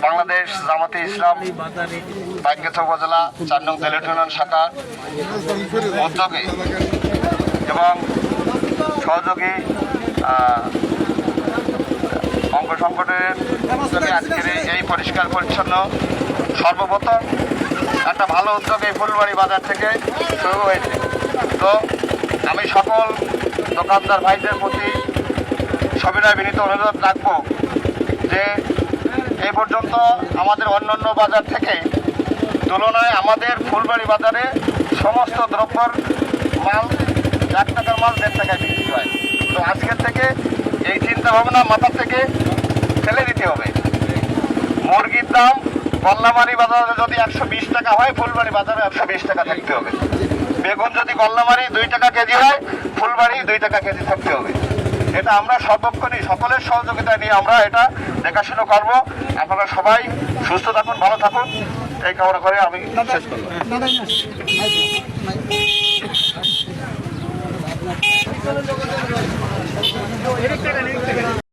বাংলাদেশ জামাতে ইসলাম বাইকগাছা উপজেলা ৪ নং তেলেট ইউনিয়ন শাখা উদ্যোগে এবং সহযোগী অঙ্গ সংগঠনের উদ্যোগে আজকের এই পরিষ্কার পরিচ্ছন্ন সর্বপ্রথম একটা ভালো উদ্যোগ এই ফুলবাড়ি বাজার থেকে শুরু হয়েছে। তো আমি সকল দোকানদার ভাইদের প্রতি সবিনয় বিনীত অনুরোধ রাখবো যে এই পর্যন্ত আমাদের অন্যান্য বাজার থেকে তুলনায় আমাদের ফুলবাড়ি বাজারে সমস্ত দ্রব্যর মাল 1 টাকার মাল 1.5 টাকায় বিক্রি হয়। তো আজকের থেকে এই চিন্তা ভাবনা মাথা থেকে ফেলে দিতে হবে। মুরগির দাম গল্লামারি বাজারে যদি 120 টাকা হয়, ফুলবাড়ি বাজারে 120 টাকা থাকতে হবে। বেগুন যদি গল্লামারি 2 টাকা কেজি হয়, ফুলবাড়ি 2 টাকা কেজি থাকতে হবে। এটা আমরা সর্বক্ষণই সকলের সহযোগিতা নিয়ে আমরা এটা দেখাশোনা করব। আপনারা সবাই সুস্থ থাকুন, ভালো থাকুন, এই কামনা করে আমি শেষ করলাম।